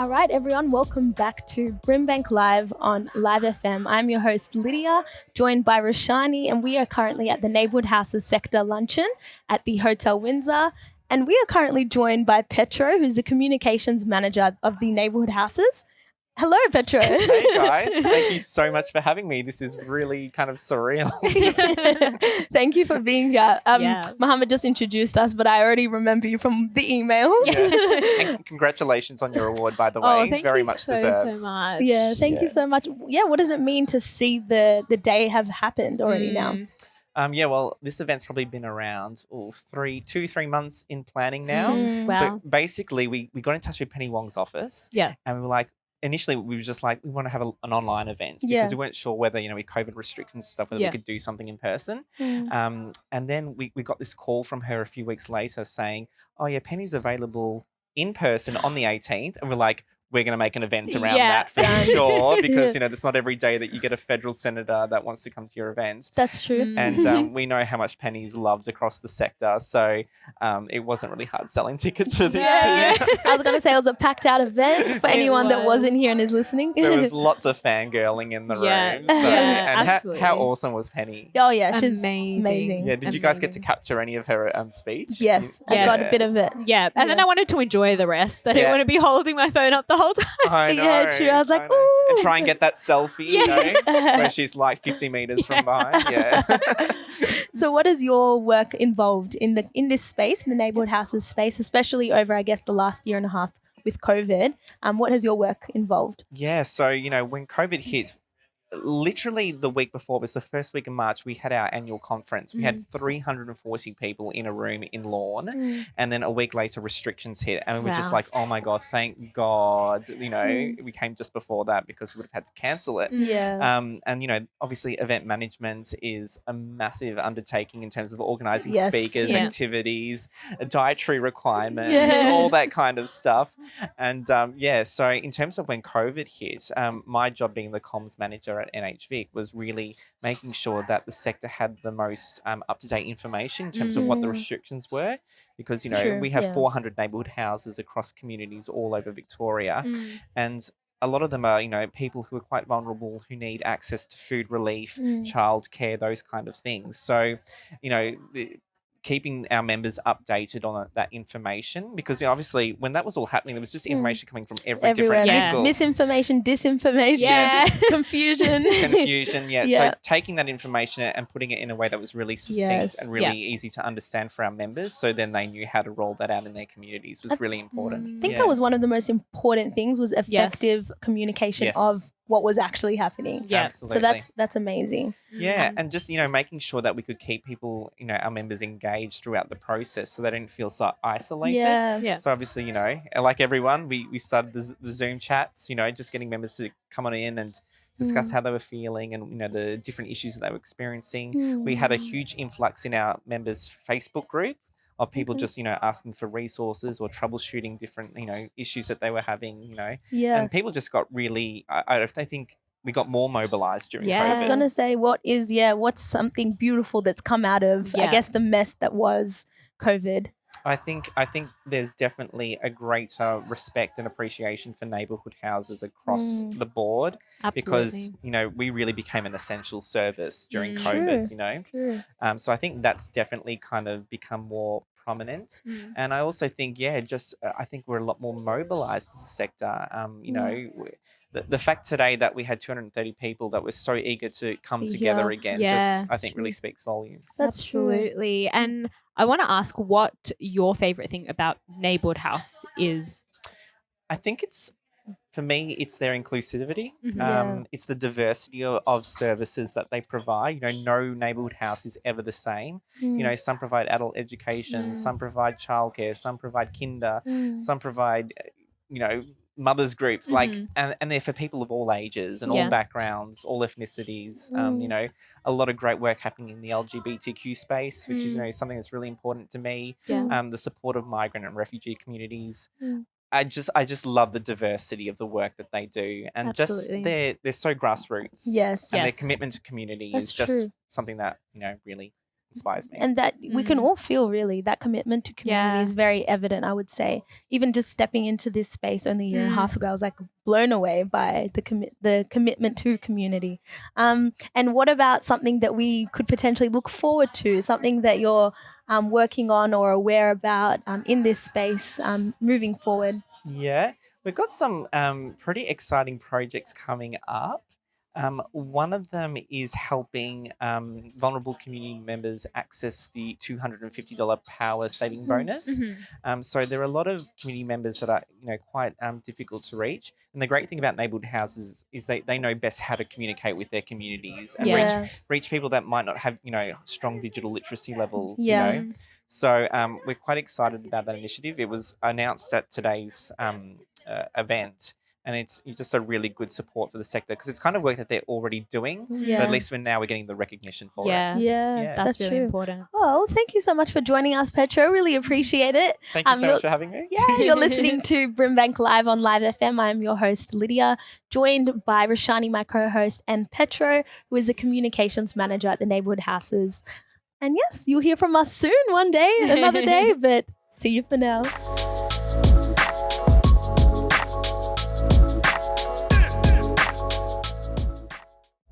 All right, everyone, welcome back to Brimbank Live on Live FM. I'm your host, Lydia, joined by Roshani, and we are currently at the Neighbourhood Houses Sector Luncheon at the Hotel Windsor. And we are currently joined by Petro, who's the Communications Manager of the Neighbourhood Houses. Hello, Petro. Hey, guys. Thank you so much for having me. This is really kind of surreal. Thank you for being here. Mohammed just introduced us, but I already remember you from the email. Yeah. And congratulations on your award, by the way. Oh, thank Very you much so deserved. much. Yeah, thank you so much. Yeah, what does it mean to see the day have happened already now? Well, this event's probably been around 3 months in planning now. Wow. So basically, we got in touch with Penny Wong's office. Yeah. And we were like, initially, we were just like, we want to have an online event because we weren't sure whether, with COVID restrictions and stuff, whether we could do something in person. And then we got this call from her a few weeks later saying, oh, yeah, Penny's available in person on the 18th. And we're like, we're going to make an event around that for sure because, it's not every day that you get a federal senator that wants to come to your event. That's true. And we know how much Penny's loved across the sector. So it wasn't really hard selling tickets for this. I was going to say it was a packed out event for anyone that wasn't here and is listening. There was lots of fangirling in the room. So, and how awesome was Penny? Oh, yeah. She's amazing. Yeah, did you guys get to capture any of her speech? Yes, I got a bit of it. Yeah, and then I wanted to enjoy the rest. I didn't want to be holding my phone up the whole time. I know. Yeah, true. I was like, ooh. And try and get that selfie, where she's like 50 meters from behind. Yeah. So what is your work involved in this space, in the Neighbourhood Houses space, especially over, I guess, the last year and a half with COVID? What has your work involved? Yeah, so, when COVID hit, literally the week before, it was the first week of March, we had our annual conference. We had 340 people in a room in Lawn. And then a week later, restrictions hit. And we were just like, oh my God, thank God. We came just before that because we would have had to cancel it. Yeah. And, obviously event management is a massive undertaking in terms of organising speakers, activities, dietary requirements, all that kind of stuff. And, so in terms of when COVID hit, my job being the comms manager at NHV was really making sure that the sector had the most up-to-date information in terms of what the restrictions were because, we have 400 neighbourhood houses across communities all over Victoria and a lot of them are, people who are quite vulnerable, who need access to food relief, childcare, those kind of things. So, keeping our members updated on that information because obviously when that was all happening there was just information coming from everywhere. Different people. Misinformation, disinformation, confusion. So taking that information and putting it in a way that was really succinct and really easy to understand for our members so then they knew how to roll that out in their communities was really important. I think that was one of the most important things was effective communication of what was actually happening. Yeah, absolutely. So that's amazing. Yeah, and just, making sure that we could keep people, our members engaged throughout the process so they didn't feel so isolated. Yeah. So obviously, like everyone, we started the Zoom chats, just getting members to come on in and discuss how they were feeling and, the different issues that they were experiencing. We had a huge influx in our members' Facebook group of people just, asking for resources or troubleshooting different, issues that they were having, And people just got really, I think we got more mobilised during COVID. I was going to say, what's something beautiful that's come out of, I guess, the mess that was COVID? I think there's definitely a greater respect and appreciation for neighbourhood houses across the board. Absolutely. Because, we really became an essential service during COVID, True. So I think that's definitely kind of become more prominent. And I also think, I think we're a lot more mobilised as a sector. The fact today that we had 230 people that were so eager to come together again I think really speaks volumes. That's Absolutely. And I want to ask what your favourite thing about Neighbourhood House is. I think for me, it's their inclusivity. It's the diversity of services that they provide. No neighbourhood house is ever the same. Some provide adult education, some provide childcare, some provide kinder, some provide, mothers groups and they're for people of all ages and all backgrounds, all ethnicities. A lot of great work happening in the LGBTQ space, which is something that's really important to me. The support of migrant and refugee communities. I just love the diversity of the work that they do and Absolutely. they're so grassroots. Yes. And their commitment to community is just something that really inspires me. And that we can all feel really that commitment to community is very evident, I would say. Even just stepping into this space only a year and a half ago, I was like blown away by the commitment to community. And what about something that we could potentially look forward to, something that you're working on or aware about in this space moving forward? Yeah, we've got some pretty exciting projects coming up. One of them is helping vulnerable community members access the $250 power saving bonus. So there are a lot of community members that are, quite difficult to reach. And the great thing about Neighbourhood Houses is they know best how to communicate with their communities and reach people that might not have, strong digital literacy levels, So we're quite excited about that initiative. It was announced at today's event. And it's just a really good support for the sector because it's kind of work that they're already doing. But at least we're getting the recognition for it. Yeah, that's really true. important. Well, thank you so much for joining us, Petro. Really appreciate it. Thank you so much for having me. Yeah, you're listening to Brimbank Live on Live FM. I'm your host, Lydia, joined by Roshani, my co-host, and Petro, who is a communications manager at the Neighbourhood Houses. And yes, you'll hear from us soon one day, another day, but see you for now.